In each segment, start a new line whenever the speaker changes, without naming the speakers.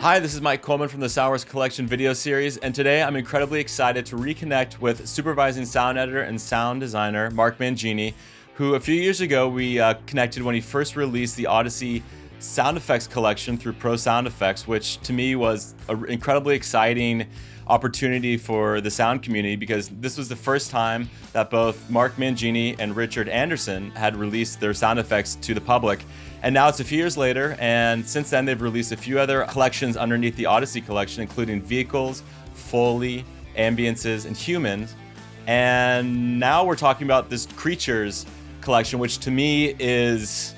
Hi, this is Mike Coleman from the SoundWorks Collection video series, and today I'm incredibly excited to reconnect with supervising sound editor and sound designer Mark Mangini, who a few years ago we connected when he first released the Odyssey sound effects collection through Pro Sound Effects, which to me was an incredibly exciting opportunity for the sound community because this was the first time that both Mark Mangini and Richard Anderson had released their sound effects to the public. And now it's a few years later, and since then they've released a few other collections underneath the Odyssey Collection, including vehicles, Foley, ambiences, and humans. And now we're talking about this Creatures collection, which to me is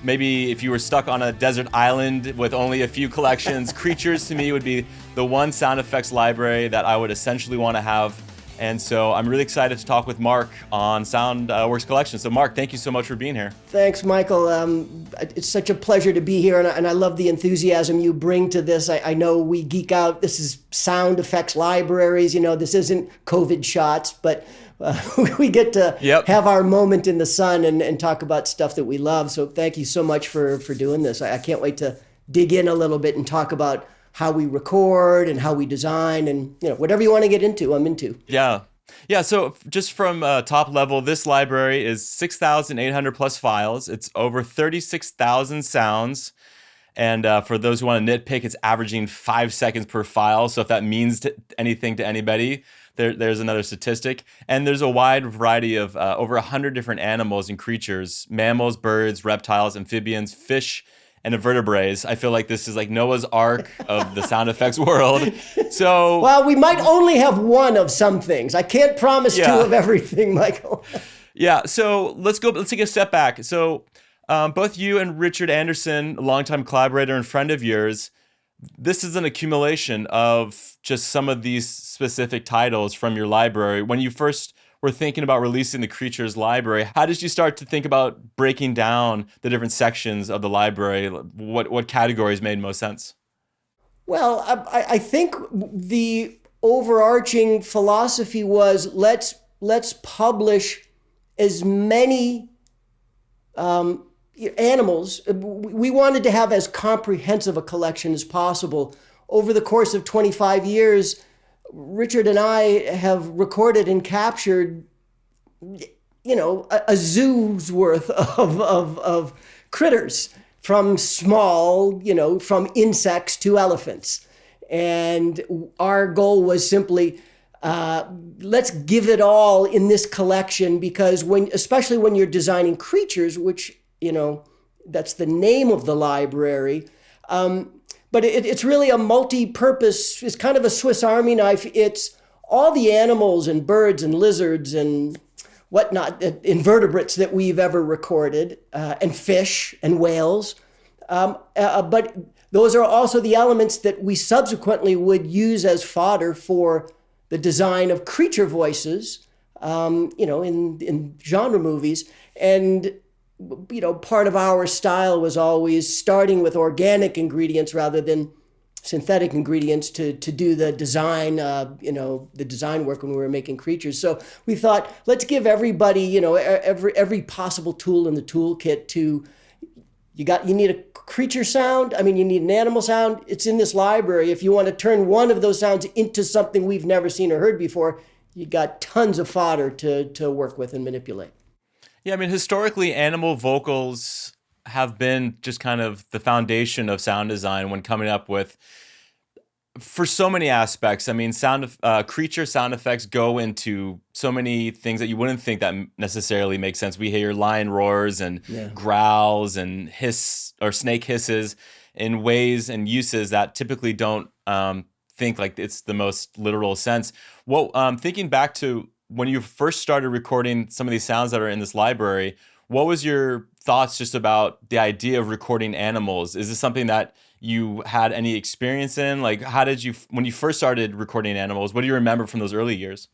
maybe if you were stuck on a desert island with only a few collections, Creatures to me would be the one sound effects library that I would essentially want to have. And so I'm really excited to talk with Mark on SoundWorks Collection. So Mark, thank you so much for being here.
Thanks, Michael. It's such a pleasure to be here, and I love the enthusiasm you bring to this. I know we geek out. This is sound effects libraries. You know, this isn't COVID shots, but we get to have our moment in the sun and talk about stuff that we love. So thank you so much for doing this. I can't wait to dig in a little bit and talk about how we record and how we design, and whatever you want to get into, I'm into.
Yeah. So just from top level, this library is 6,800 plus files. It's over 36,000 sounds. And for those who want to nitpick, it's averaging 5 seconds per file. So if that means anything to anybody, there's another statistic. And there's a wide variety of over 100 different animals and creatures: mammals, birds, reptiles, amphibians, fish, and invertebrates. I feel like this is like Noah's Ark of the sound effects world. So,
well, we might only have one of some things. I can't promise two of everything, Michael.
So let's take a step back. So both you and Richard Anderson, a longtime collaborator and friend of yours, this is an accumulation of just some of these specific titles from your library. When you first were thinking about releasing the Creatures library, how did you start to think about breaking down the different sections of the library? What categories made most sense?
Well, I think the overarching philosophy was let's publish as many animals. We wanted to have as comprehensive a collection as possible. Over the course of 25 years, Richard and I have recorded and captured, a zoo's worth of critters, from small, from insects to elephants. And our goal was simply, let's give it all in this collection, because especially when you're designing creatures, which, that's the name of the library, but it's really a multi-purpose, it's kind of a Swiss Army knife. It's all the animals and birds and lizards and whatnot, invertebrates that we've ever recorded, and fish and whales. But those are also the elements that we subsequently would use as fodder for the design of creature voices, in genre movies. And part of our style was always starting with organic ingredients rather than synthetic ingredients to do the design, the design work when we were making creatures. So we thought, let's give everybody, every possible tool in the toolkit to, you need a creature sound. I mean, you need an animal sound. It's in this library. If you want to turn one of those sounds into something we've never seen or heard before, you got tons of fodder to work with and manipulate.
Yeah, I mean, historically, animal vocals have been just kind of the foundation of sound design when coming up with, for so many aspects. I mean, creature sound effects go into so many things that you wouldn't think that necessarily make sense. We hear lion roars and growls and hiss or snake hisses in ways and uses that typically don't think like it's the most literal sense. Well, thinking back to when you first started recording some of these sounds that are in this library, what was your thoughts just about the idea of recording animals? Is this something that you had any experience in? Like, how did you, when you first started recording animals, what do you remember from those early years?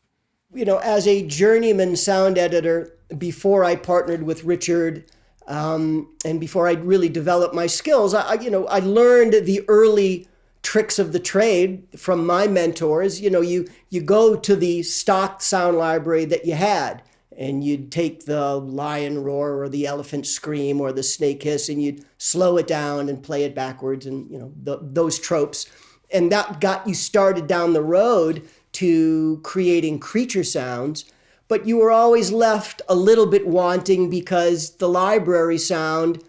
As a journeyman sound editor, before I partnered with Richard, and before I really developed my skills, I learned the early tricks of the trade from my mentors. You go to the stock sound library that you had, and you'd take the lion roar or the elephant scream or the snake hiss, and you'd slow it down and play it backwards, and those tropes. And that got you started down the road to creating creature sounds. But you were always left a little bit wanting because the library sound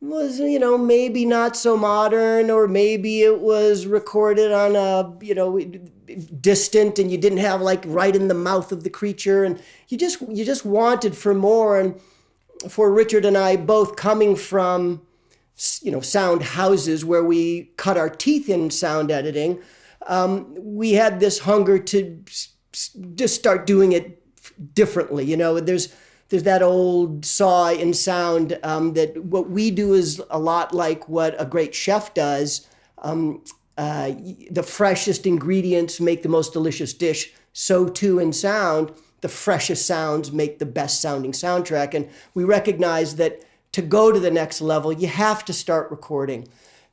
was, maybe not so modern, or maybe it was recorded on a, distant, and you didn't have like right in the mouth of the creature, and you just wanted for more. And for Richard and I, both coming from, sound houses where we cut our teeth in sound editing, we had this hunger to just start doing it differently. There's that old saw in sound, that what we do is a lot like what a great chef does. The freshest ingredients make the most delicious dish. So too in sound, the freshest sounds make the best sounding soundtrack. And we recognize that to go to the next level, you have to start recording.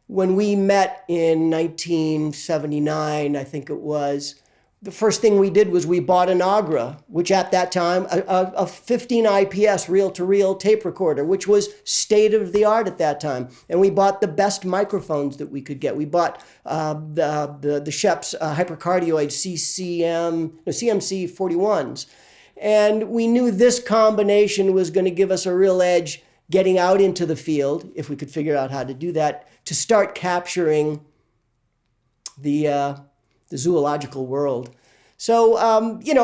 When we met in 1979, I think it was, the first thing we did was we bought an Agra, which at that time, a 15 IPS reel-to-reel tape recorder, which was state-of-the-art at that time. And we bought the best microphones that we could get. We bought the Shep's hypercardioid CMC 41s. And we knew this combination was going to give us a real edge getting out into the field, if we could figure out how to do that, to start capturing the zoological world. So,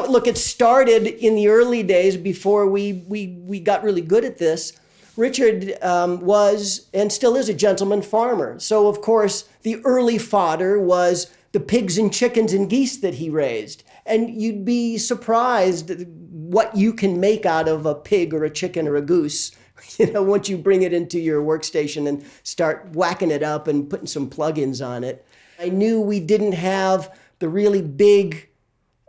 look, it started in the early days before we got really good at this. Richard was and still is a gentleman farmer. So, of course, the early fodder was the pigs and chickens and geese that he raised. And you'd be surprised what you can make out of a pig or a chicken or a goose, once you bring it into your workstation and start whacking it up and putting some plugins on it. I knew we didn't have the really big,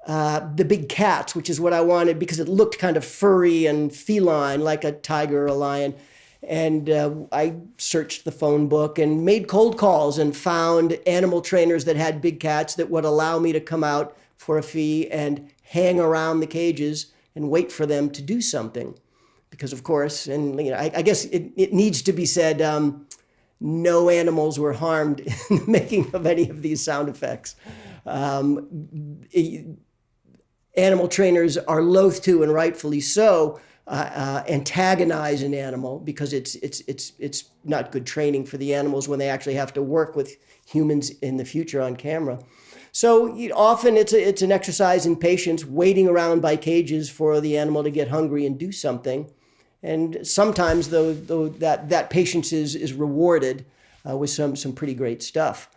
the big cats, which is what I wanted because it looked kind of furry and feline like a tiger or a lion. And I searched the phone book and made cold calls and found animal trainers that had big cats that would allow me to come out for a fee and hang around the cages and wait for them to do something. Because of course, and I guess it needs to be said, no animals were harmed in the making of any of these sound effects. Animal trainers are loath to, and rightfully so, antagonize an animal because it's not good training for the animals when they actually have to work with humans in the future on camera. So often it's an exercise in patience, waiting around by cages for the animal to get hungry and do something. And sometimes, though that patience is rewarded with some pretty great stuff.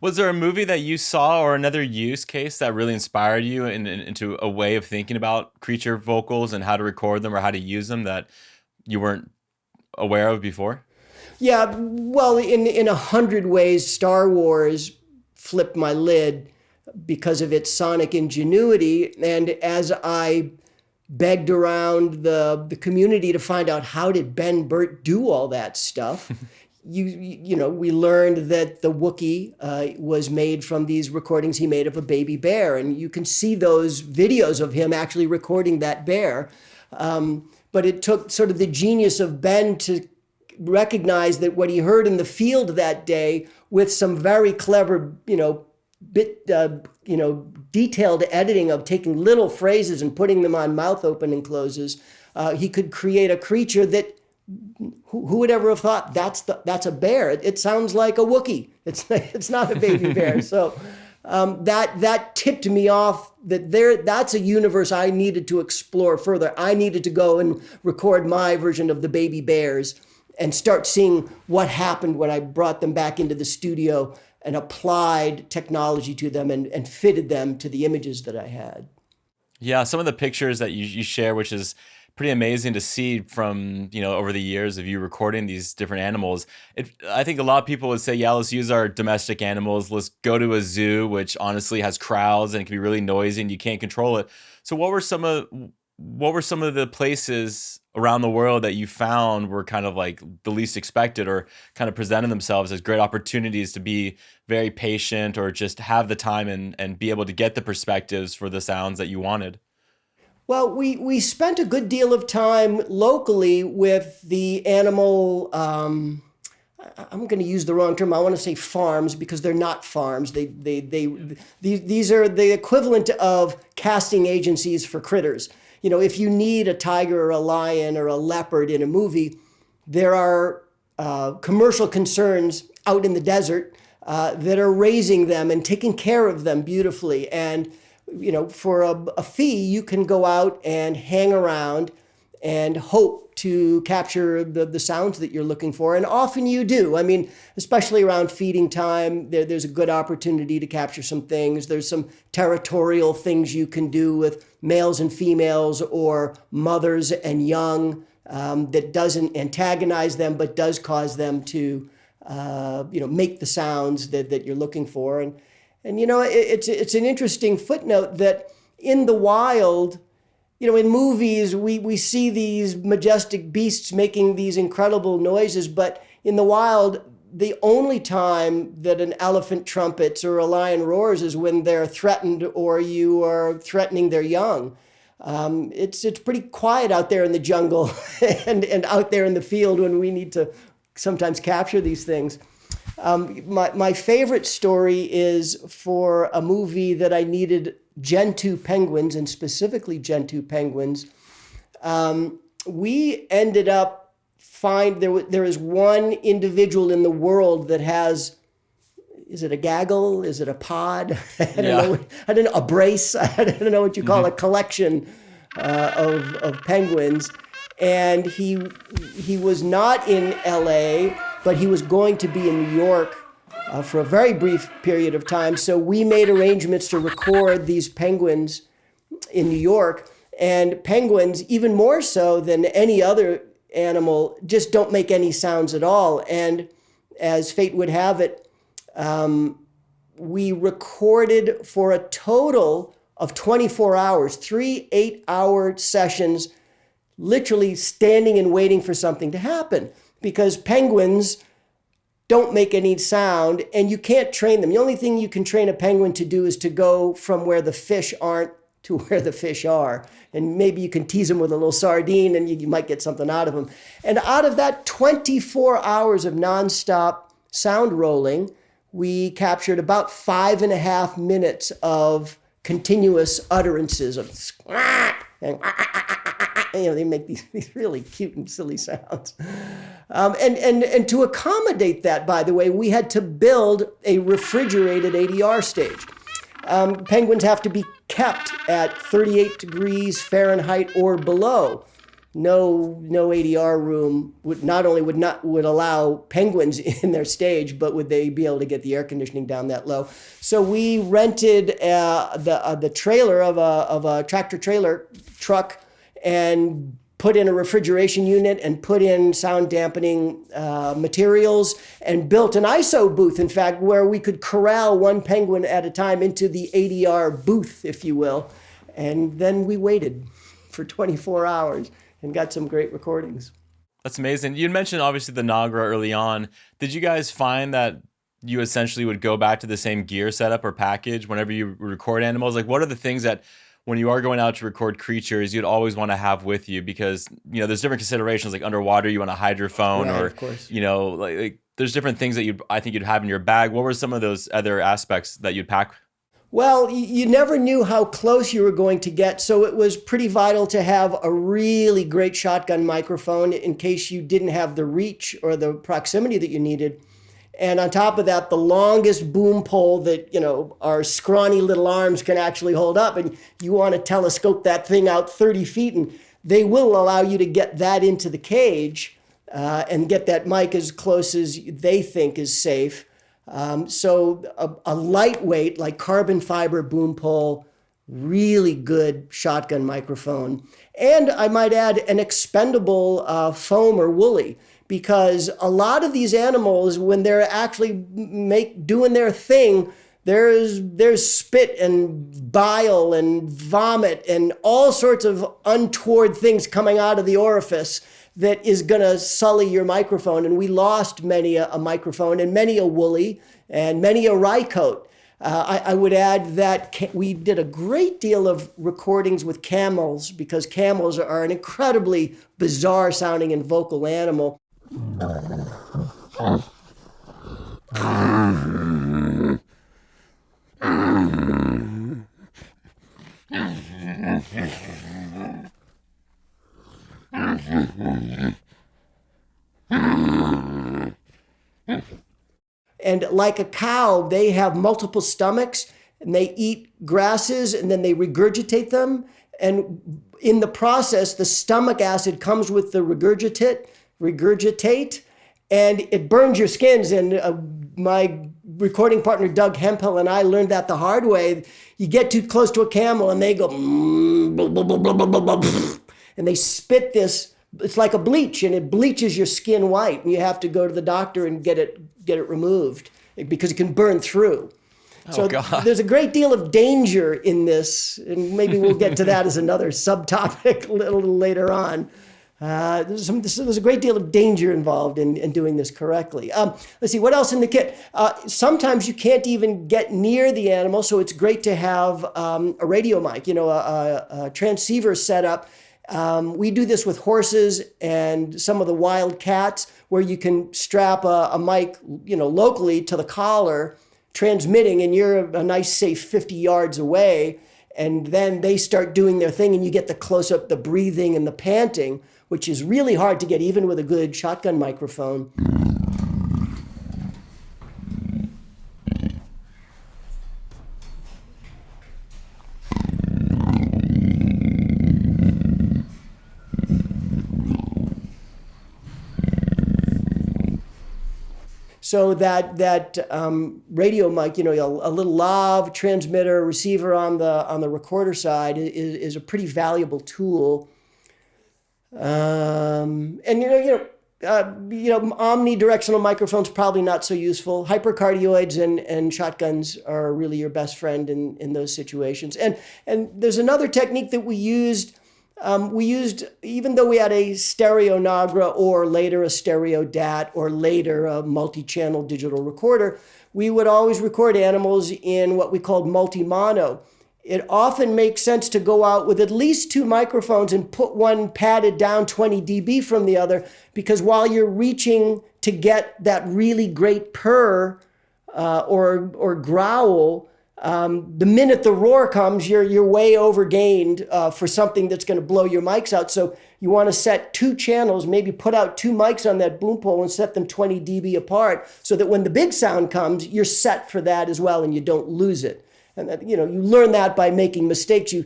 Was there a movie that you saw or another use case that really inspired you into a way of thinking about creature vocals and how to record them or how to use them that you weren't aware of before?
Yeah, well, in 100 ways, Star Wars flipped my lid because of its sonic ingenuity. And as I begged around the community to find out how did Ben Burt do all that stuff, we learned that the Wookiee was made from these recordings he made of a baby bear, and you can see those videos of him actually recording that bear. But it took sort of the genius of Ben to recognize that what he heard in the field that day, with some very clever, detailed editing of taking little phrases and putting them on mouth open and closes, he could create a creature that who would ever have thought that's a bear? It sounds like a Wookiee. It's not a baby bear. So that tipped me off that's a universe I needed to explore further. I needed to go and record my version of the baby bears and start seeing what happened when I brought them back into the studio and applied technology to them and fitted them to the images that I had.
Yeah, some of the pictures that you share, which is pretty amazing to see from, over the years of you recording these different animals. I think a lot of people would say, yeah, let's use our domestic animals. Let's go to a zoo, which honestly has crowds and it can be really noisy and you can't control it. So what were some of the places around the world that you found were kind of like the least expected or kind of presented themselves as great opportunities to be very patient or just have the time and be able to get the perspectives for the sounds that you wanted?
Well, we spent a good deal of time locally with the animal. I'm going to use the wrong term. I want to say farms because they're not farms. These are the equivalent of casting agencies for critters. You know, if you need a tiger or a lion or a leopard in a movie, there are commercial concerns out in the desert that are raising them and taking care of them beautifully. And, you know, for a fee, you can go out and hang around and hope to capture the sounds that you're looking for. And often you do. I mean, especially around feeding time, there's a good opportunity to capture some things. There's some territorial things you can do with males and females or mothers and young that doesn't antagonize them, but does cause them to, make the sounds that you're looking for. And you know, it's an interesting footnote that in the wild, you know, in movies, we see these majestic beasts making these incredible noises, but in the wild, the only time that an elephant trumpets or a lion roars is when they're threatened or you are threatening their young. It's pretty quiet out there in the jungle and out there in the field when we need to sometimes capture these things. My favorite story is for a movie that I needed Gentoo penguins, and specifically Gentoo penguins. We ended up there is one individual in the world that has, is it a gaggle? Is it a pod? I don't know, a brace. I don't know what you call a collection of penguins. And he was not in LA, but he was going to be in New York for a very brief period of time. So we made arrangements to record these penguins in New York. And penguins, even more so than any other animal, just don't make any sounds at all. And as fate would have it, we recorded for a total of 24 hours, 3 8-hour sessions, literally standing and waiting for something to happen, because penguins don't make any sound and you can't train them. The only thing you can train a penguin to do is to go from where the fish aren't to where the fish are. And maybe you can tease them with a little sardine and you might get something out of them. And out of that 24 hours of nonstop sound rolling, we captured about 5.5 minutes of continuous utterances of and they make these really cute and silly sounds. And to accommodate that, by the way, we had to build a refrigerated ADR stage. Penguins have to be kept at 38 degrees Fahrenheit or below. No ADR room would allow penguins in their stage, but would they be able to get the air conditioning down that low? So we rented the trailer of a tractor trailer truck and put in a refrigeration unit and put in sound dampening materials and built an ISO booth, in fact, where we could corral one penguin at a time into the ADR booth, if you will. And then we waited for 24 hours and got some great recordings.
That's amazing. You mentioned obviously the Nagra early on. Did you guys find that you essentially would go back to the same gear setup or package whenever you record animals? Like, what are the things that when you are going out to record creatures, you'd always want to have with you? Because, you know, there's different considerations, like underwater, you want a hydrophone,
right,
or,
of course,
you know, like there's different things that I think you'd have in your bag. What were some of those other aspects that you'd pack?
Well, you never knew how close you were going to get, so it was pretty vital to have a really great shotgun microphone in case you didn't have the reach or the proximity that you needed. And on top of that, the longest boom pole that, you know, our scrawny little arms can actually hold up, and you want to telescope that thing out 30 feet, and they will allow you to get that into the cage and get that mic as close as they think is safe. So a lightweight, like carbon fiber boom pole, really good shotgun microphone. And I might add an expendable foam or woolly, because a lot of these animals, when they're actually doing their thing, there's spit and bile and vomit and all sorts of untoward things coming out of the orifice that is going to sully your microphone. And we lost many a microphone and many a woolly and many a rye coat. I would add that we did a great deal of recordings with camels, because camels are an incredibly bizarre sounding and vocal animal. And like a cow, they have multiple stomachs, and they eat grasses and then they regurgitate them. And in the process, the stomach acid comes with the regurgitate, and it burns your skins. And my recording partner, Doug Hempel, and I learned that the hard way. You get too close to a camel and they go, and they spit this. It's like a bleach, and it bleaches your skin white, and you have to go to the doctor and get it removed because it can burn through. So there's a great deal of danger in this, and maybe we'll get to that as another subtopic a little later on. There's a great deal of danger involved in doing this correctly. Let's see, what else in the kit? Sometimes you can't even get near the animal, so it's great to have a radio mic, a transceiver setup. We do this with horses and some of the wild cats, where you can strap a mic, locally to the collar, transmitting, and you're a nice safe 50 yards away, and then they start doing their thing, and you get the close-up, the breathing and the panting, which is really hard to get even with a good shotgun microphone. So that radio mic, a little lav transmitter receiver on the recorder side is a pretty valuable tool. And omnidirectional microphones probably not so useful. Hypercardioids and shotguns are really your best friend in those situations. And there's another technique that we used. Even though we had a stereo Nagra or later a stereo DAT or later a multi-channel digital recorder, we would always record animals in what we called multi-mono. It often makes sense to go out with at least two microphones and put one padded down 20 dB from the other, because while you're reaching to get that really great purr or growl, the minute the roar comes, you're way overgained for something that's going to blow your mics out. So you want to set two channels, maybe put out two mics on that boom pole and set them 20 dB apart, so that when the big sound comes, you're set for that as well and you don't lose it. And that, you learn that by making mistakes. You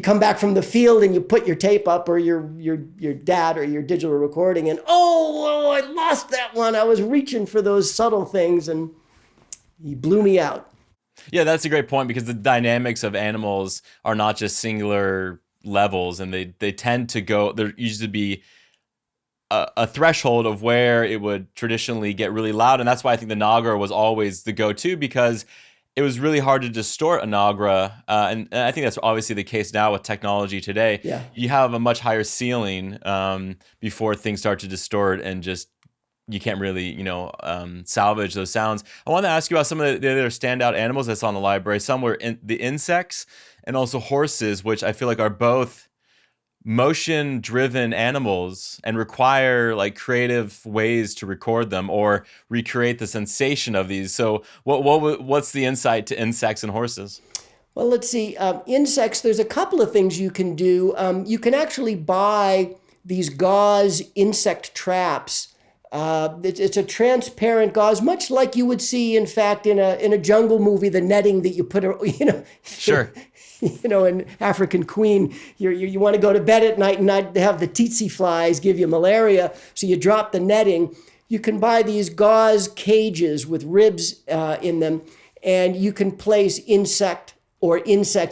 come back from the field and you put your tape up or your DAT or your digital recording, and I lost that one. I was reaching for those subtle things and he blew me out.
Yeah, that's a great point, because the dynamics of animals are not just singular levels, and they tend to go, there used to be a threshold of where it would traditionally get really loud. And that's why I think the Nagra was always the go-to, because it was really hard to distort a Nagra. And I think that's obviously the case now with technology today.
Yeah.
You have a much higher ceiling before things start to distort and just you can't really, salvage those sounds. I want to ask you about some of the other standout animals that's on the library. Some were the insects and also horses, which I feel like are both motion-driven animals and require like creative ways to record them or recreate the sensation of these. So what's the insight to insects and horses?
Well, let's see. Insects, there's a couple of things you can do. You can actually buy these gauze insect traps. It's a transparent gauze, much like you would see, in fact, in a jungle movie, the netting that you put,
Sure.
In African Queen, you want to go to bed at night and not have the tsetse flies give you malaria, so you drop the netting. You can buy these gauze cages with ribs in them, and you can place insects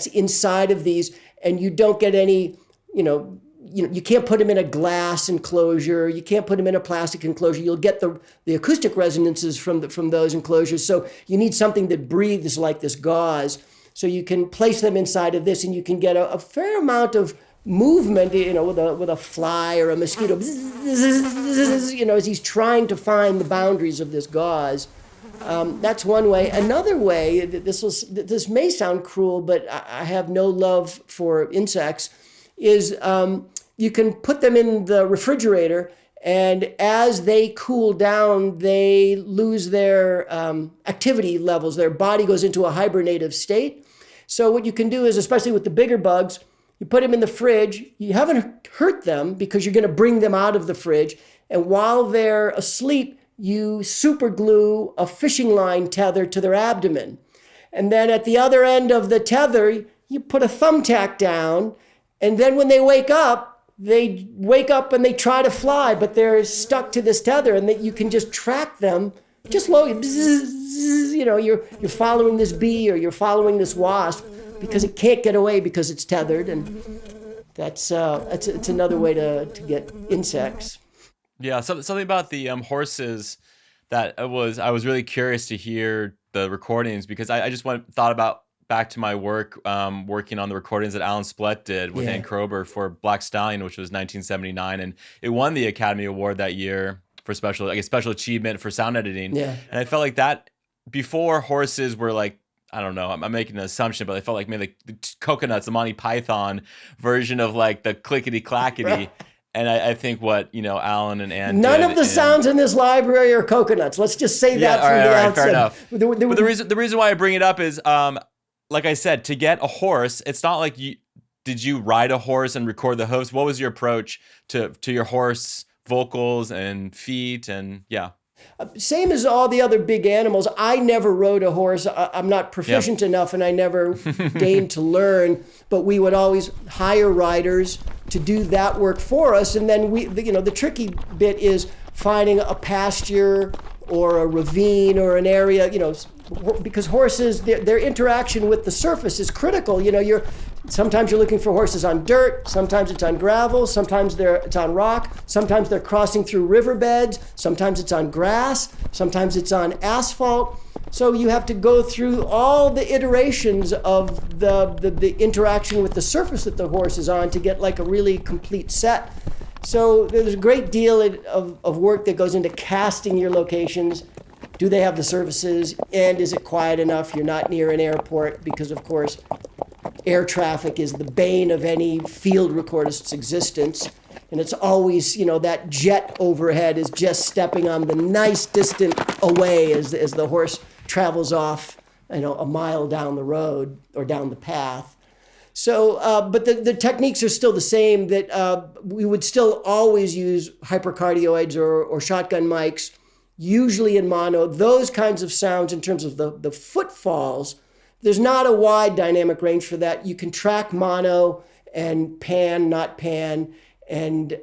inside of these, and you don't get any, you can't put them in a glass enclosure. You can't put them in a plastic enclosure. You'll get the acoustic resonances from those enclosures. So you need something that breathes like this gauze. So you can place them inside of this, and you can get a fair amount of movement, with a fly or a mosquito, as he's trying to find the boundaries of this gauze. That's one way. Another way, this may sound cruel, but I have no love for insects, is you can put them in the refrigerator, and as they cool down, they lose their activity levels. Their body goes into a hibernative state. So what you can do is, especially with the bigger bugs, you put them in the fridge. You haven't hurt them because you're going to bring them out of the fridge. And while they're asleep, you super glue a fishing line tether to their abdomen. And then at the other end of the tether, you put a thumbtack down. And then when they wake up and they try to fly, but they're stuck to this tether, and that you can just track them. Just you're following this bee or you're following this wasp because it can't get away because it's tethered, and it's another way to get insects.
Yeah, something about the horses that I was really curious to hear the recordings, because I just thought about back to my work working on the recordings that Alan Splett did with Ann Kroeber for Black Stallion, which was 1979, and it won the Academy Award that year for special achievement for sound editing. Yeah. And I felt like that before horses were like, I don't know, I'm making an assumption, but I felt like maybe like the coconuts, the Monty Python version of like the clickety clackety. Right. And I think what, Alan and Ann
None of the sounds in this library are coconuts. Let's just say that from the outset.
Fair enough. But the reason why I bring it up is, like I said, to get a horse, it's not like did you ride a horse and record the hooves? What was your approach to your horse vocals and feet and
Same as all the other big animals. I never rode a horse. I'm not proficient enough, and I never deigned to learn. But we would always hire riders to do that work for us. And then the tricky bit is finding a pasture or a ravine or an area, because horses, their interaction with the surface is critical. Sometimes you're looking for horses on dirt, sometimes it's on gravel, sometimes it's on rock, sometimes they're crossing through riverbeds, sometimes it's on grass, sometimes it's on asphalt. So you have to go through all the iterations of the interaction with the surface that the horse is on to get like a really complete set. So there's a great deal of work that goes into casting your locations. Do they have the surfaces? And is it quiet enough? You're not near an airport, because, of course, air traffic is the bane of any field recordist's existence. And it's always, that jet overhead is just stepping on the nice distant away as the horse travels off, a mile down the road or down the path. So, but the techniques are still the same, that we would still always use hypercardioids or shotgun mics, usually in mono. Those kinds of sounds in terms of the footfalls, there's not a wide dynamic range for that. You can track mono and pan, not pan, and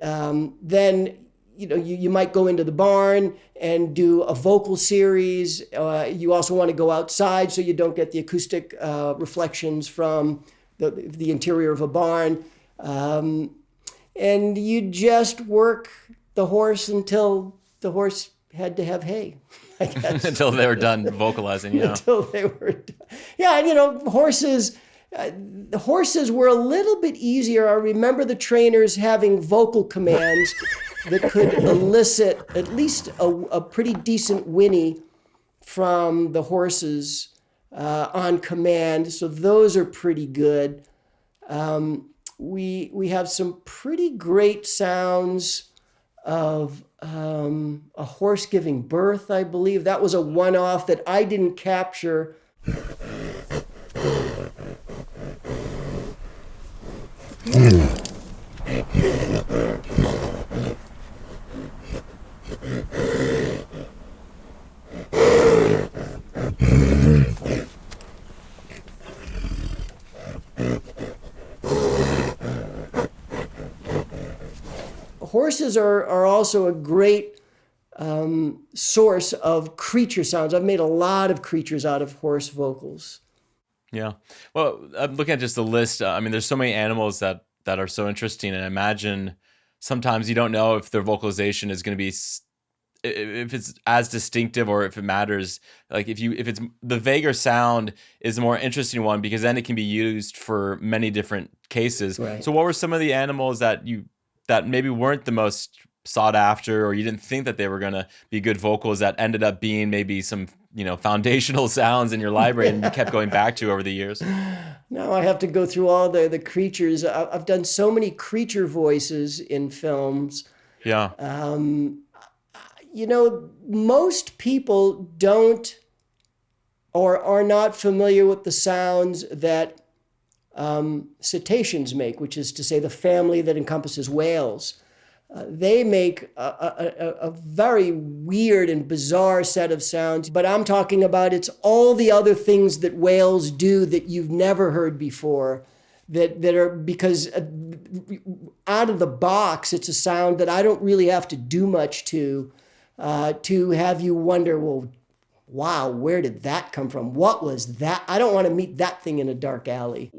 then you might go into the barn and do a vocal series. You also want to go outside so you don't get the acoustic reflections from the interior of a barn. And you just work the horse until the horse had to have hay, I guess.
Until they were done vocalizing,
Until they were done. Yeah, and horses were a little bit easier. I remember the trainers having vocal commands that could elicit at least a pretty decent whinny from the horses on command. So those are pretty good. We have some pretty great sounds of a horse giving birth, I believe. That was a one-off that I didn't capture. Horses are also a great source of creature sounds. I've made a lot of creatures out of horse vocals.
Yeah. Well, I'm looking at just the list. There's so many animals that are so interesting, and I imagine sometimes you don't know if their vocalization is going to be, if it's as distinctive or if it matters. Like if it's the vaguer sound is the more interesting one, because then it can be used for many different cases. Right. So what were some of the animals that maybe weren't the most sought after, or you didn't think that they were going to be good vocals, that ended up being maybe some foundational sounds in your library and you kept going back to over the years?
Now I have to go through all the creatures. I've done so many creature voices in films.
Yeah.
Most people don't or are not familiar with the sounds that cetaceans make, which is to say the family that encompasses whales. They make a very weird and bizarre set of sounds, but I'm talking about it's all the other things that whales do that you've never heard before, that are, because out of the box, it's a sound that I don't really have to do much to have you wonder, well, wow, where did that come from? What was that? I don't want to meet that thing in a dark alley.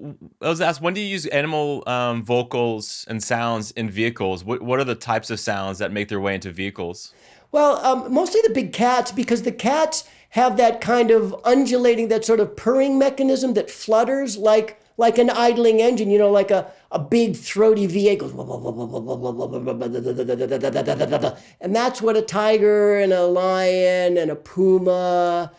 I was asked, when do you use animal vocals and sounds in vehicles? What are the types of sounds that make their way into vehicles?
Well, mostly the big cats, because the cats have that kind of undulating, that sort of purring mechanism that flutters like an idling engine, like a big throaty V8 goes, and that's what a tiger and a lion and a puma.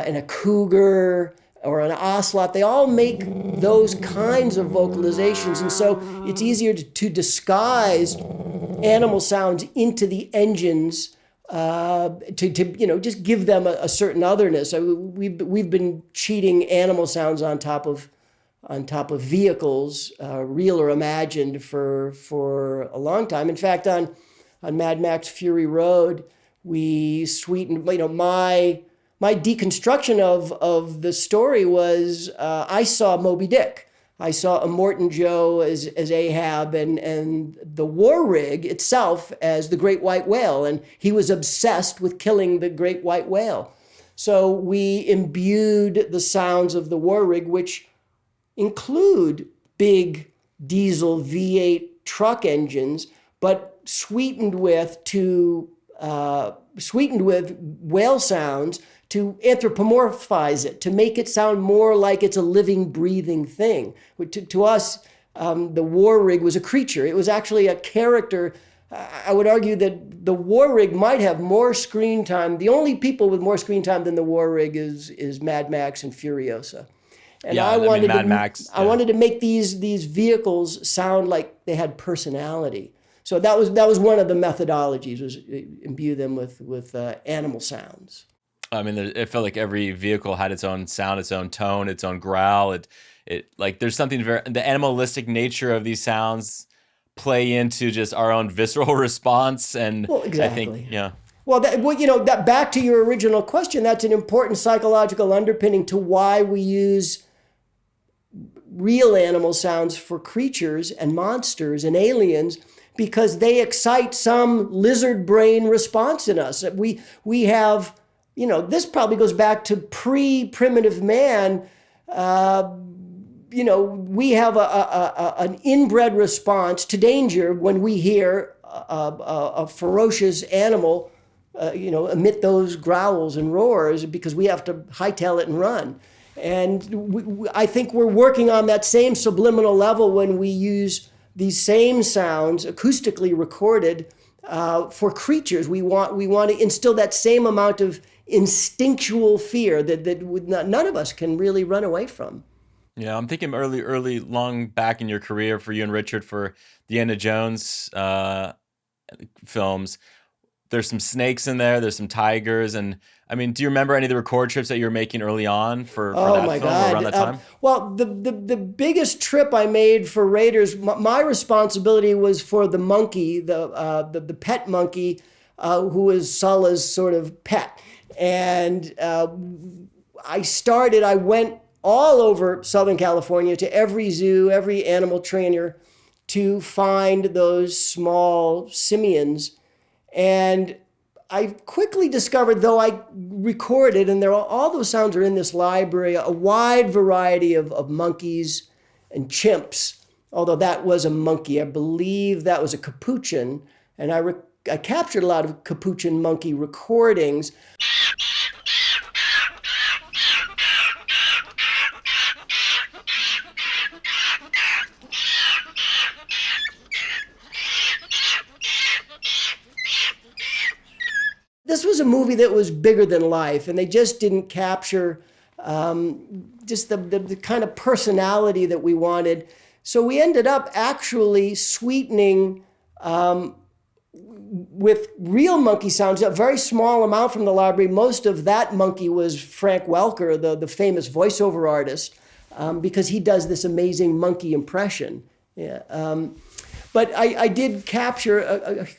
And a cougar or an ocelot, they all make those kinds of vocalizations. And so it's easier to disguise animal sounds into the engines to just give them a certain otherness. We've been cheating animal sounds on top of vehicles, real or imagined, for a long time. In fact, on Mad Max Fury Road, we sweetened, my deconstruction of the story was I saw Moby Dick. I saw Immortan Joe as Ahab and the war rig itself as the great white whale. And he was obsessed with killing the great white whale. So we imbued the sounds of the war rig, which include big diesel V8 truck engines, but sweetened with whale sounds to anthropomorphize it, to make it sound more like it's a living, breathing thing. To us, the war rig was a creature. It was actually a character. I would argue that the war rig might have more screen time. The only people with more screen time than the war rig is Mad Max and Furiosa. And
yeah,
I wanted
Mad Max.
I wanted to make these vehicles sound like they had personality. So that was one of the methodologies, was imbue them with animal sounds.
I mean, it felt like every vehicle had its own sound, its own tone, its own growl. It like there's something the animalistic nature of these sounds play into just our own visceral response. And
well, exactly.
I think, yeah.
Well, that back to your original question, that's an important psychological underpinning to why we use real animal sounds for creatures and monsters and aliens, because they excite some lizard brain response in us. We have, this probably goes back to pre-primitive man. We have an inbred response to danger when we hear a ferocious animal, emit those growls and roars, because we have to hightail it and run. And I think we're working on that same subliminal level when we use these same sounds acoustically recorded for creatures. We want to instill that same amount of instinctual fear that none of us can really run away from.
Yeah, I'm thinking early, long back in your career for you and Richard for the Indiana Jones films. There's some snakes in there. There's some tigers, and I mean, do you remember any of the record trips that you were making early on for that film or around that time?
Well, the biggest trip I made for Raiders, my responsibility was for the monkey, the pet monkey, who was Sulla's sort of pet, and I went all over Southern California to every zoo, every animal trainer, to find those small simians. And I quickly discovered, though I recorded, and all those sounds are in this library, a wide variety of monkeys and chimps, although that was a monkey. I believe that was a capuchin, and I captured a lot of capuchin monkey recordings. this was a movie that was bigger than life, and they just didn't capture just the kind of personality that we wanted. So we ended up actually sweetening with real monkey sounds, a very small amount from the library. Most of that monkey was Frank Welker, the famous voiceover artist, because he does this amazing monkey impression. Yeah. But I did capture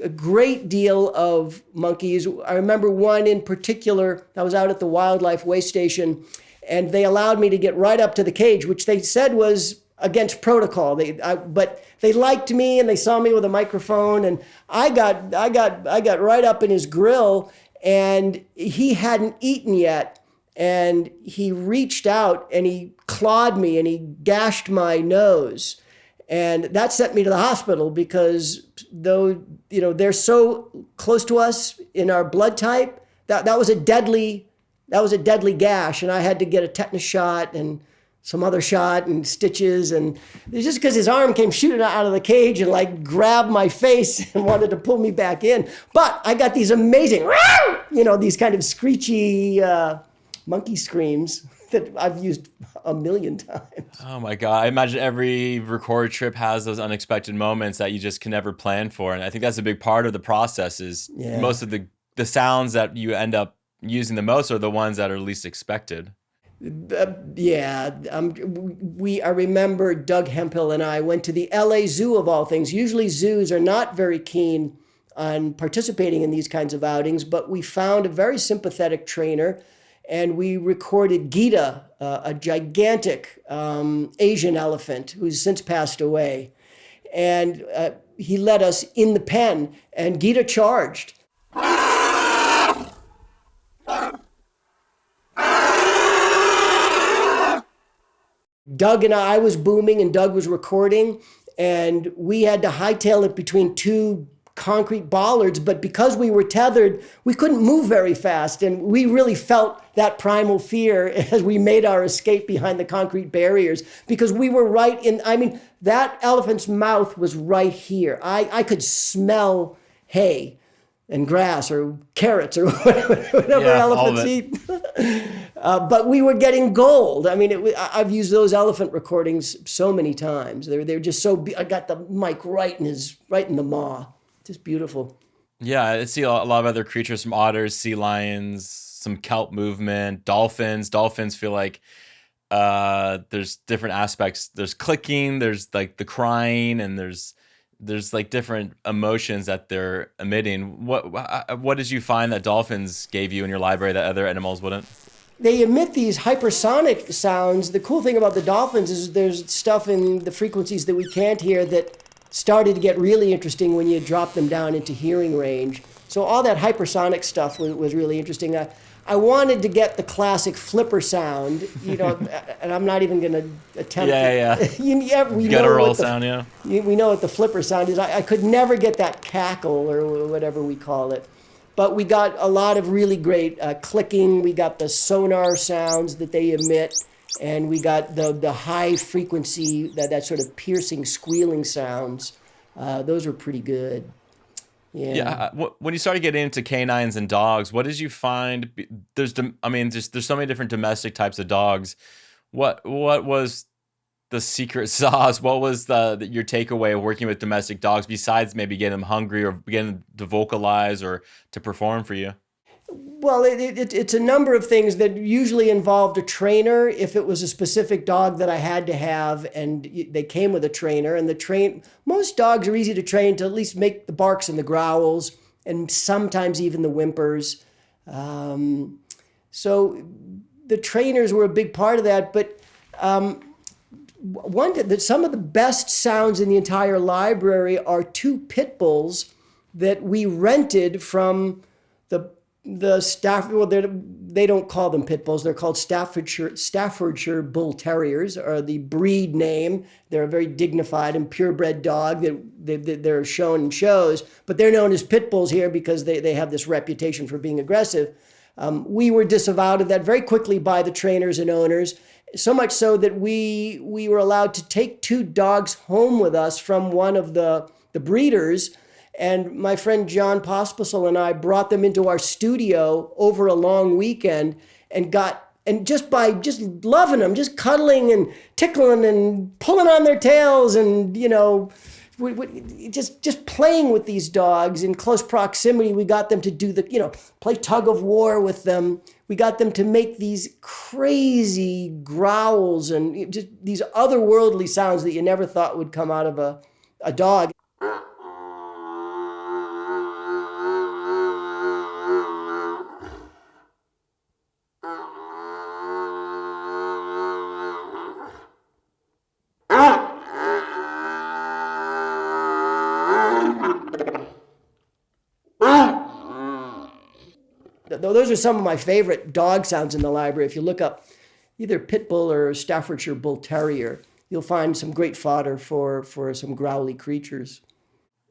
a great deal of monkeys. I remember one in particular. I was out at the wildlife way station, and they allowed me to get right up to the cage, which they said was against protocol. But they liked me, and they saw me with a microphone, and I got right up in his grill, and he hadn't eaten yet, and he reached out and he clawed me and he gashed my nose. And that sent me to the hospital because though, they're so close to us in our blood type, that was a deadly gash. And I had to get a tetanus shot and some other shot and stitches. And it's just because his arm came shooting out of the cage and like grabbed my face and wanted to pull me back in. But I got these amazing, these kind of screechy monkey screams that I've used a million times.
Oh my God. I imagine every record trip has those unexpected moments that you just can never plan for. And I think that's a big part of the process is most of the sounds that you end up using the most are the ones that are least expected.
I remember Doug Hemphill and I went to the LA Zoo of all things. Usually zoos are not very keen on participating in these kinds of outings, but we found a very sympathetic trainer. And we recorded Gita, a gigantic Asian elephant who's since passed away. And he led us in the pen, and Gita charged. Doug and I was booming, and Doug was recording, and we had to hightail it between two concrete bollards, but because we were tethered, we couldn't move very fast, and we really felt that primal fear as we made our escape behind the concrete barriers, because we were that elephant's mouth was right here. I could smell hay and grass or carrots or whatever elephants eat. But we were getting gold. I've used those elephant recordings so many times. They're just so. I got the mic right in the maw. Just beautiful.
Yeah, I see a lot of other creatures from otters, sea lions, some kelp movement, dolphins. Dolphins feel like there's different aspects. There's clicking, there's like the crying, and there's like different emotions that they're emitting. What did you find that dolphins gave you in your library that other animals wouldn't?
They emit these hypersonic sounds. The cool thing about the dolphins is there's stuff in the frequencies that we can't hear that started to get really interesting when you drop them down into hearing range. So all that hypersonic stuff was really interesting. I wanted to get the classic flipper sound, and I'm not even going to attempt it. We
guttural sound,
we know what the flipper sound is. I could never get that cackle or whatever we call it. But we got a lot of really great clicking. We got the sonar sounds that they emit. And we got the high frequency, that sort of piercing, squealing sounds. Those were pretty good. Yeah.
When you started getting into canines and dogs, what did you find? There's so many different domestic types of dogs. What was the secret sauce? What was your takeaway of working with domestic dogs besides maybe getting them hungry or getting them to vocalize or to perform for you?
Well, it's a number of things that usually involved a trainer if it was a specific dog that I had to have, and they came with a trainer. And most dogs are easy to train to at least make the barks and the growls, and sometimes even the whimpers. So the trainers were a big part of that. But some of the best sounds in the entire library are two pit bulls that we rented from the they don't call them pit bulls. They're called Staffordshire Bull Terriers, are the breed name. They're a very dignified and purebred dog that they're shown in shows, but they're known as pit bulls here because they have this reputation for being aggressive. We were disavowed of that very quickly by the trainers and owners, so much so that we were allowed to take two dogs home with us from one of the breeders. And my friend John Pospisil and I brought them into our studio over a long weekend and just by just loving them, just cuddling and tickling and pulling on their tails and, just playing with these dogs in close proximity. We got them to do play tug of war with them. We got them to make these crazy growls and just these otherworldly sounds that you never thought would come out of a dog. Those are some of my favorite dog sounds in the library. If you look up either Pit Bull or Staffordshire Bull Terrier, you'll find some great fodder for some growly creatures.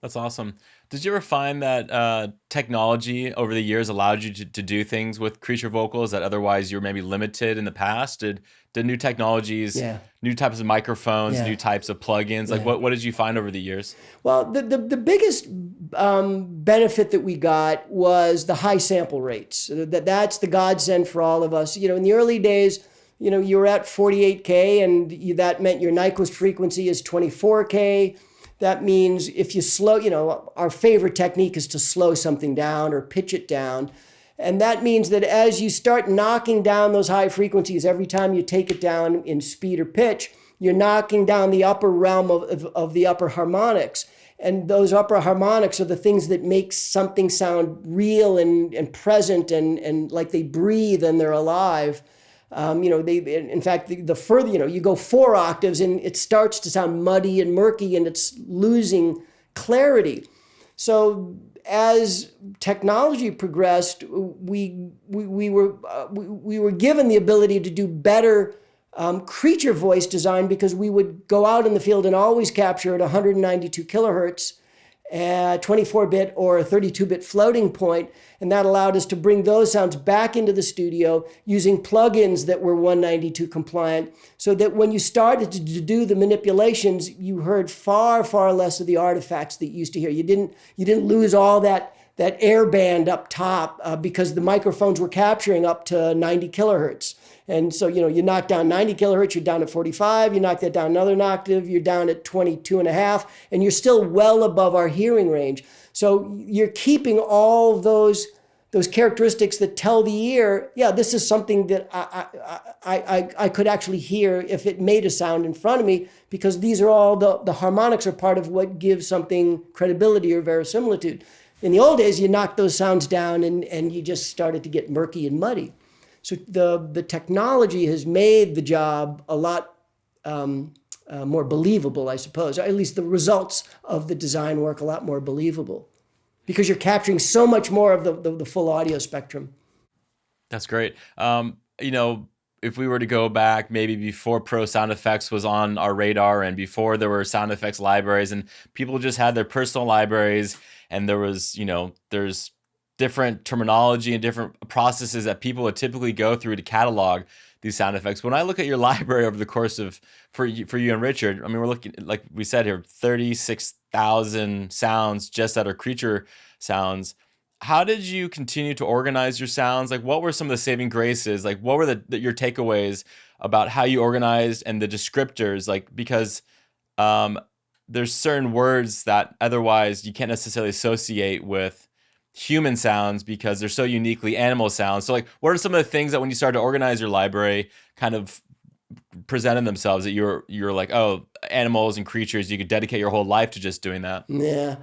That's awesome. Did you ever find that technology over the years allowed you to do things with creature vocals that otherwise you were maybe limited in the past? Did new technologies, new types of microphones, new types of plugins, like what did you find over the years?
Well, the biggest benefit that we got was the high sample rates. That's the godsend for all of us. In the early days, you were at 48K and that meant your Nyquist frequency is 24K. That means if you slow, our favorite technique is to slow something down or pitch it down. And that means that as you start knocking down those high frequencies, every time you take it down in speed or pitch, you're knocking down the upper realm of the upper harmonics. And those upper harmonics are the things that make something sound real and present and like they breathe and they're alive. In fact, the further, you go 4 octaves and it starts to sound muddy and murky and it's losing clarity. So as technology progressed, we were given the ability to do better creature voice design because we would go out in the field and always capture at 192 kilohertz, 24-bit or 32-bit floating point, and that allowed us to bring those sounds back into the studio using plugins that were 192 compliant, so that when you started to do the manipulations, you heard far, far less of the artifacts that you used to hear. You didn't lose all that air band up top because the microphones were capturing up to 90 kilohertz. And so, you knock down 90 kilohertz, you're down at 45, you knock that down another octave, you're down at 22 and a half, and you're still well above our hearing range. So you're keeping all those characteristics that tell the ear, this is something that I could actually hear if it made a sound in front of me, because these are all the harmonics are part of what gives something credibility or verisimilitude. In the old days, you knocked those sounds down and you just started to get murky and muddy. So the technology has made the job a lot more believable, I suppose, or at least the results of the design work a lot more believable, because you're capturing so much more of the full audio spectrum.
That's great. If we were to go back maybe before pro sound effects was on our radar and before there were sound effects libraries and people just had their personal libraries and there was, there's different terminology and different processes that people would typically go through to catalog these sound effects. When I look at your library over the course of, for you and Richard, I mean, we're looking, like we said here, 36,000 sounds just that are creature sounds. How did you continue to organize your sounds? Like, what were some of the saving graces? Like, what were your takeaways about how you organized and the descriptors? Like, because there's certain words that otherwise you can't necessarily associate with human sounds because they're so uniquely animal sounds. So like, what are some of the things that when you started to organize your library kind of presented themselves that you're like, oh, animals and creatures, you could dedicate your whole life to just doing that?
Yeah.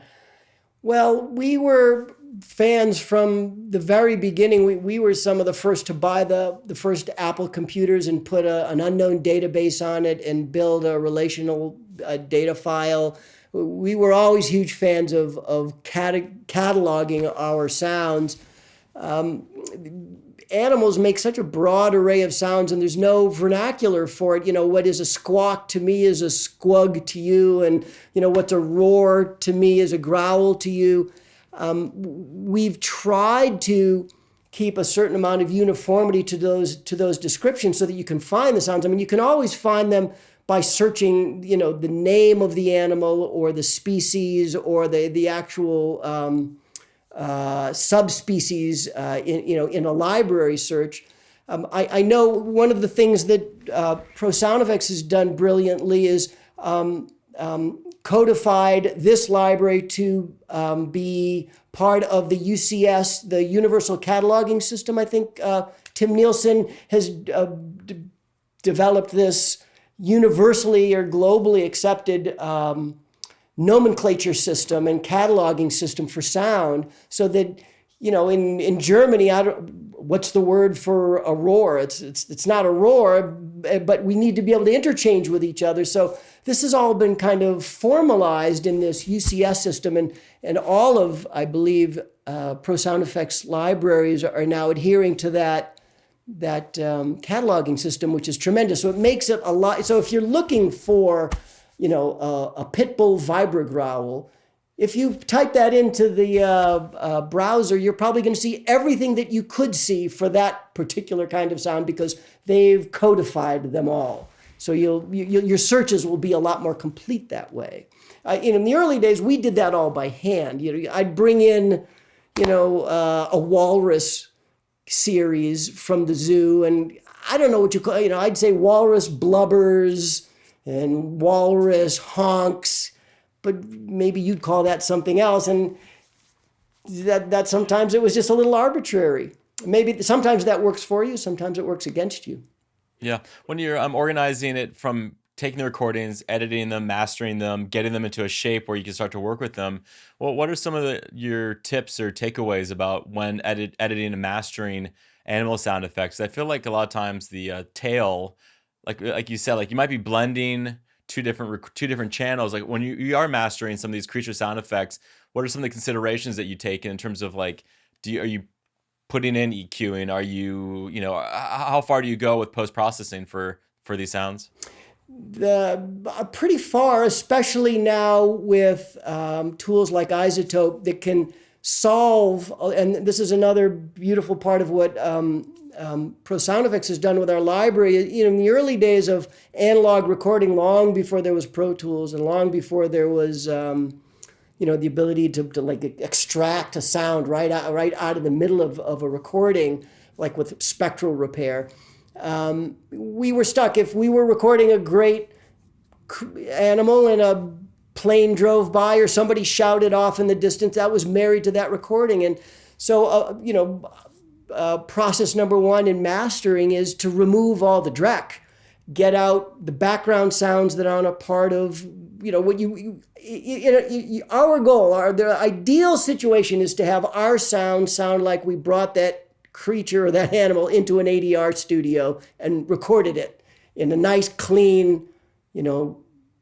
Well, we were fans from the very beginning. We were some of the first to buy the first Apple computers and put an unknown database on it and build a relational data file. We were always huge fans of cataloging our sounds. Animals make such a broad array of sounds, and there's no vernacular for it. What is a squawk to me is a squug to you, and what's a roar to me is a growl to you. We've tried to keep a certain amount of uniformity to those descriptions so that you can find the sounds. I mean, you can always find them by searching, the name of the animal or the species or the actual subspecies in a library search. I know one of the things that ProSoundFX has done brilliantly is codified this library to be part of the UCS, the Universal Cataloging System. I think Tim Nielsen has developed this universally or globally accepted nomenclature system and cataloging system for sound, so that in Germany, what's the word for a roar? It's not a roar, but we need to be able to interchange with each other. So this has all been kind of formalized in this UCS system, and all of, I believe, ProSoundFX libraries are now adhering to that cataloging system, which is tremendous. So it makes it a lot. So if you're looking for, a pit bull vibrogrowl, if you type that into the browser, you're probably going to see everything that you could see for that particular kind of sound, because they've codified them all. So your searches will be a lot more complete that way. In the early days, we did that all by hand. I'd bring in, a walrus series from the zoo, and I don't know what you call. I'd say walrus blubbers and walrus honks, but maybe you'd call that something else, and that sometimes it was just a little arbitrary. Maybe sometimes that works for you, sometimes it works against you.
Yeah, when you're organizing it from taking the recordings, editing them, mastering them, getting them into a shape where you can start to work with them, well, what are some of your tips or takeaways about when editing and mastering animal sound effects? I feel like a lot of times the tail, like you said, like you might be blending two different channels. Like when you are mastering some of these creature sound effects, what are some of the considerations that you take in terms of like, are you putting in EQing? Are you, how far do you go with post-processing for these sounds?
Pretty far, especially now with tools like Isotope that can solve, and this is another beautiful part of what ProSoundFX has done with our library. In the early days of analog recording, long before there was Pro Tools and long before there was the ability to like extract a sound right out of the middle of a recording, like with spectral repair, we were stuck. If we were recording a great animal and a plane drove by or somebody shouted off in the distance, that was married to that recording. And so, process number one in mastering is to remove all the dreck, get out the background sounds that aren't a part of, our goal, the ideal situation is to have our sound like we brought that creature or that animal into an ADR studio and recorded it in a nice, clean,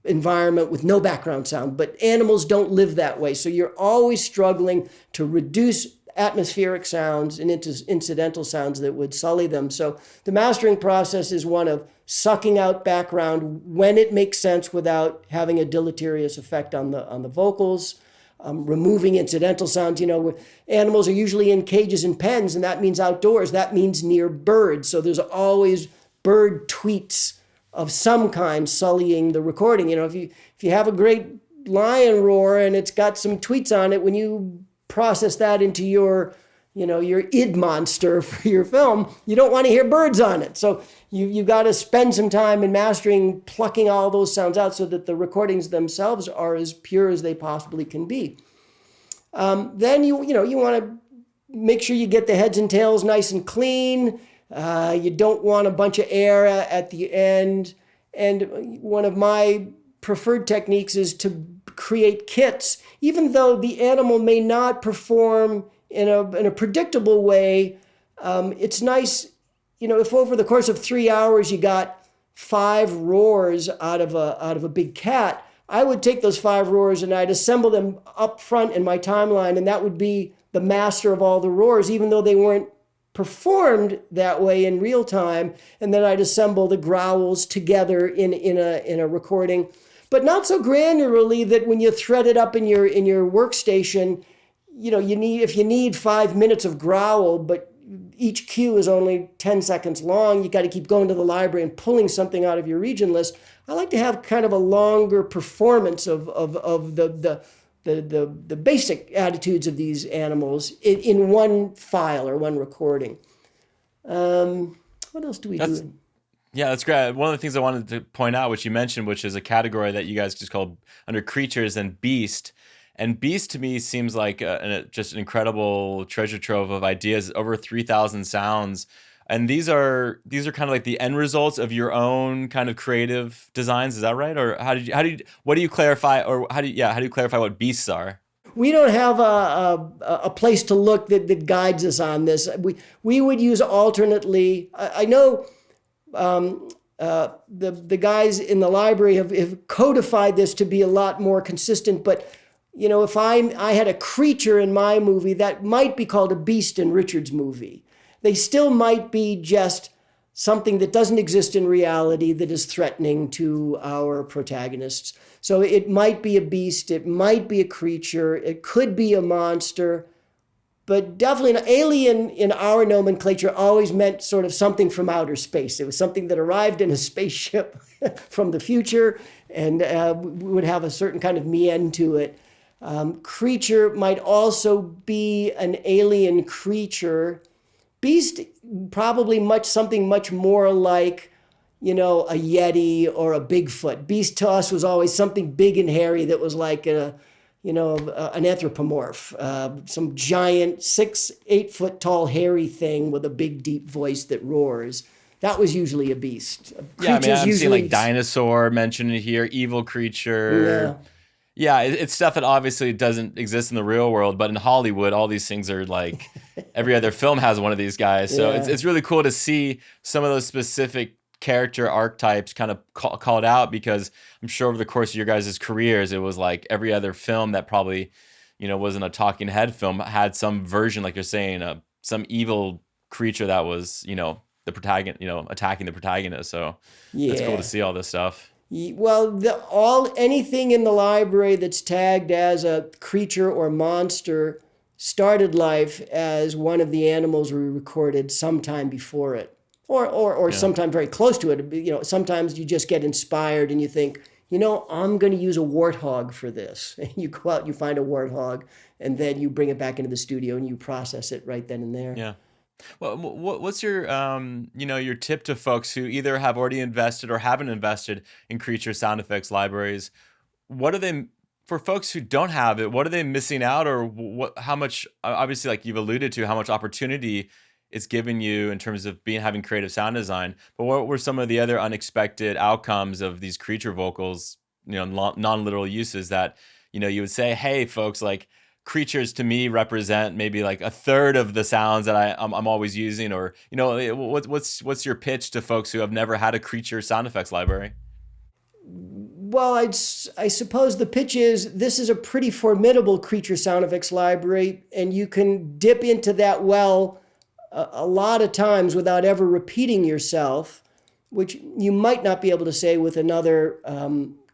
environment with no background sound. But animals don't live that way. So you're always struggling to reduce atmospheric sounds and incidental sounds that would sully them. So the mastering process is one of sucking out background when it makes sense without having a deleterious effect on the vocals. Removing incidental sounds. Animals are usually in cages and pens, and that means outdoors. That means near birds. So there's always bird tweets of some kind sullying the recording. If you have a great lion roar and it's got some tweets on it, when you process that into your id monster for your film, you don't want to hear birds on it. So you got to spend some time in mastering, plucking all those sounds out so that the recordings themselves are as pure as they possibly can be. Then you want to make sure you get the heads and tails nice and clean. You don't want a bunch of air at the end. And one of my preferred techniques is to create kits, even though the animal may not perform in a predictable way. It's nice, if over the course of 3 hours you got 5 roars out of a big cat, I would take those 5 roars and I'd assemble them up front in my timeline, and that would be the master of all the roars, even though they weren't performed that way in real time. And then I'd assemble the growls together in a recording, but not so granularly that when you thread it up in your workstation, if you need 5 minutes of growl, but each cue is only 10 seconds long. You got to keep going to the library and pulling something out of your region list. I like to have kind of a longer performance of the basic attitudes of these animals in one file or one recording. What else do we do?
Yeah, that's great. One of the things I wanted to point out, which you mentioned, which is a category that you guys just called under creatures and beast. And beast to me seems like just an incredible treasure trove of ideas, over 3,000 sounds. And these are kind of like the end results of your own kind of creative designs. Is that right? Or what do you clarify, or how do you clarify what beasts are?
We don't have a place to look that guides us on this. We would use alternately. I know the guys in the library have codified this to be a lot more consistent, but if I had a creature in my movie, that might be called a beast in Richard's movie. They still might be just something that doesn't exist in reality that is threatening to our protagonists. So it might be a beast, it might be a creature, it could be a monster, but definitely an alien in our nomenclature always meant sort of something from outer space. It was something that arrived in a spaceship from the future and would have a certain kind of mien to it. Creature might also be an alien creature. Beast, probably something much more like, a Yeti or a Bigfoot. Beast to us was always something big and hairy that was like an anthropomorph, some giant 6-8 foot tall hairy thing with a big deep voice that roars. That was usually a beast.
I'm seeing like dinosaur mentioned here, evil creature.
Yeah.
Yeah, it's stuff that obviously doesn't exist in the real world, but in Hollywood, all these things are like every other film has one of these guys. So it's really cool to see some of those specific character archetypes kind of called out, because I'm sure over the course of your guys' careers, it was like every other film that probably, wasn't a talking head film had some version, like you're saying, some evil creature that was, the protagonist, attacking the protagonist. So it's cool to see all this stuff.
Well, anything in the library that's tagged as a creature or monster started life as one of the animals we recorded sometime before it, or sometime very close to it. Sometimes you just get inspired and you think, I'm going to use a warthog for this. And you go out, you find a warthog, and then you bring it back into the studio and you process it right then and there.
Yeah. Well, what's your your tip to folks who either have already invested or haven't invested in creature sound effects libraries? What are they, for folks who don't have it, what are they missing out, or how much, obviously, like you've alluded to, how much opportunity it's given you in terms of having creative sound design, but what were some of the other unexpected outcomes of these creature vocals, non-literal uses that, you would say, hey, folks, like, creatures to me represent maybe like a third of the sounds that I'm always using, or what's your pitch to folks who have never had a creature sound effects library?
Well, I suppose the pitch is this is a pretty formidable creature sound effects library, and you can dip into that well a lot of times without ever repeating yourself, which you might not be able to say with another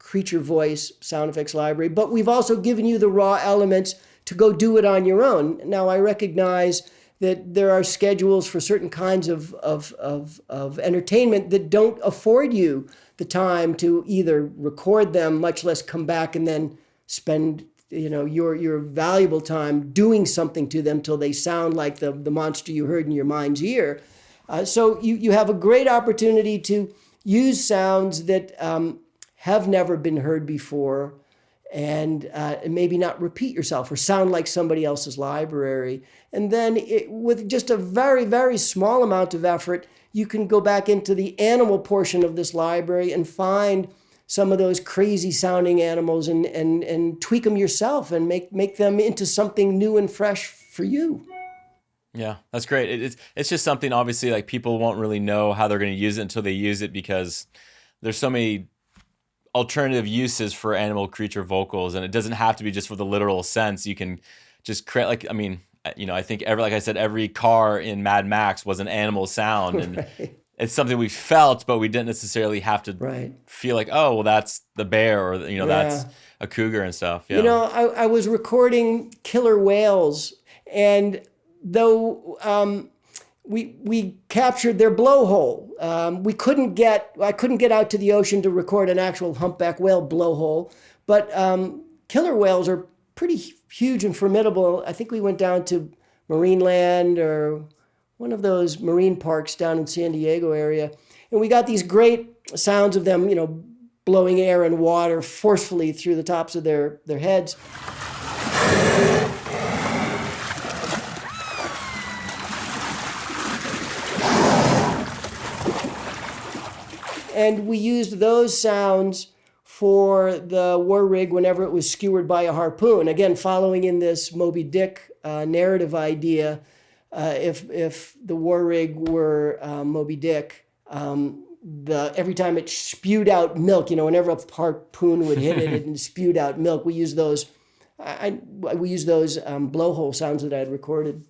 creature voice sound effects library. But we've also given you the raw elements to go do it on your own. Now, I recognize that there are schedules for certain kinds of entertainment that don't afford you the time to either record them, much less come back and then spend your valuable time doing something to them till they sound like the monster you heard in your mind's ear. So you have a great opportunity to use sounds that have never been heard before, and maybe not repeat yourself or sound like somebody else's library. And then with just a very, very small amount of effort, you can go back into the animal portion of this library and find some of those crazy sounding animals and tweak them yourself and make them into something new and fresh for you.
Yeah, that's great. It's just something, obviously, like people won't really know how they're going to use it until they use it, because there's so many alternative uses for animal creature vocals, and it doesn't have to be just for the literal sense. You can just create, like, I think every car in Mad Max was an animal sound, and right. It's something we felt, but we didn't necessarily have to feel like, oh, well, that's the bear, or that's a cougar and stuff. Yeah.
I was recording killer whales, and though we captured their blowhole. I couldn't get out to the ocean to record an actual humpback whale blowhole, but killer whales are pretty huge and formidable. I think we went down to Marineland or one of those marine parks down in San Diego area, and we got these great sounds of them, blowing air and water forcefully through the tops of their heads. And we used those sounds for the war rig whenever it was skewered by a harpoon. Again, following in this Moby Dick narrative idea, if the war rig were Moby Dick, every time it spewed out milk, whenever a harpoon would hit it, it spewed out milk. We use those. We use those blowhole sounds that I had recorded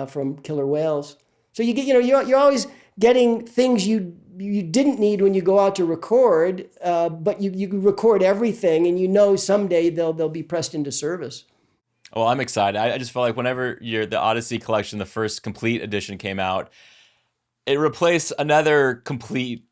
from killer whales. So you get, you're always getting things you didn't need when you go out to record, but you record everything, and someday they'll be pressed into service.
Well, I'm excited. I just felt like whenever the Odyssey Collection, the first complete edition came out, it replaced another complete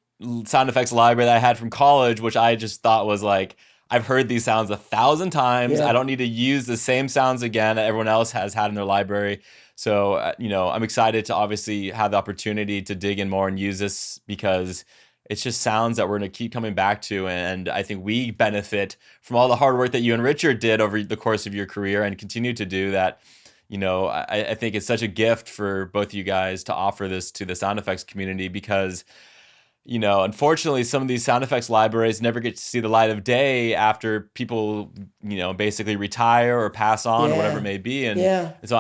sound effects library that I had from college, which I just thought was like, I've heard these sounds 1,000 times. Yeah. I don't need to use the same sounds again that everyone else has had in their library. So, I'm excited to obviously have the opportunity to dig in more and use this, because it's just sounds that we're going to keep coming back to. And I think we benefit from all the hard work that you and Richard did over the course of your career and continue to do that. I think it's such a gift for both of you guys to offer this to the sound effects community, because, unfortunately, some of these sound effects libraries never get to see the light of day after people, basically retire or pass on or whatever it may be. And it's,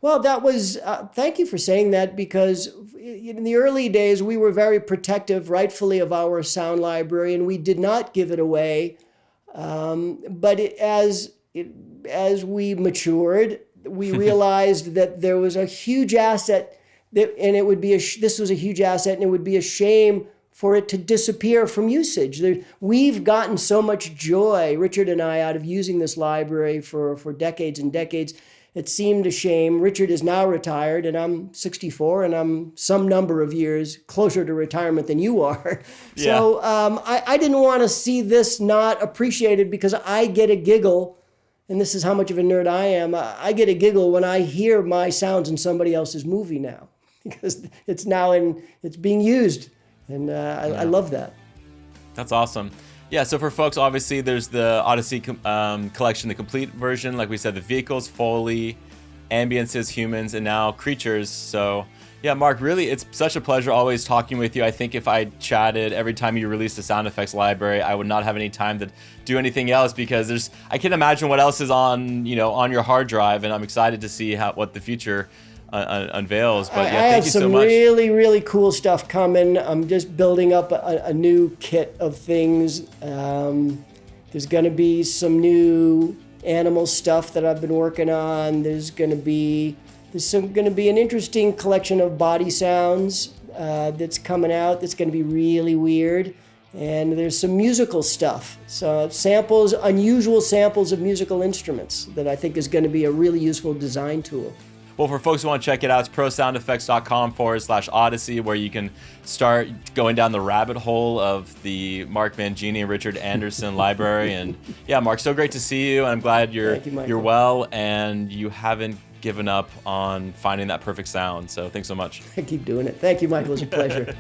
Well, that was, thank you for saying that, because in the early days, we were very protective, rightfully, of our sound library, and we did not give it away. But as we matured, we realized that there was a huge asset, and it would be this was a huge asset, and it would be a shame for it to disappear from usage. We've gotten so much joy, Richard and I, out of using this library for decades and decades. It seemed a shame. Richard is now retired, and I'm 64, and I'm some number of years closer to retirement than you are. Yeah. So I didn't want to see this not appreciated, because I get a giggle, and this is how much of a nerd I am. I get a giggle when I hear my sounds in somebody else's movie now, because it's being used, and I love that.
That's awesome. Yeah, so for folks, obviously, there's the Odyssey Collection, the complete version. Like we said, the vehicles, Foley, ambiences, humans, and now creatures. So, yeah, Mark, really, it's such a pleasure always talking with you. I think if I chatted every time you released a sound effects library, I would not have any time to do anything else, because I can't imagine what else is on your hard drive, and I'm excited to see what the future unveils. But yeah, thank you so much.
I have some really, really cool stuff coming. I'm just building up a new kit of things. There's going to be some new animal stuff that I've been working on. There's going to be an interesting collection of body sounds that's coming out that's going to be really weird. And there's some musical stuff. So unusual samples of musical instruments that I think is going to be a really useful design tool.
Well, for folks who want to check it out, it's prosoundeffects.com/Odyssey, where you can start going down the rabbit hole of the Mark Mangini and Richard Anderson library. And yeah, Mark, so great to see you. And I'm glad you're well, and you haven't given up on finding that perfect sound. So thanks so much.
I keep doing it. Thank you, Michael. It's a pleasure.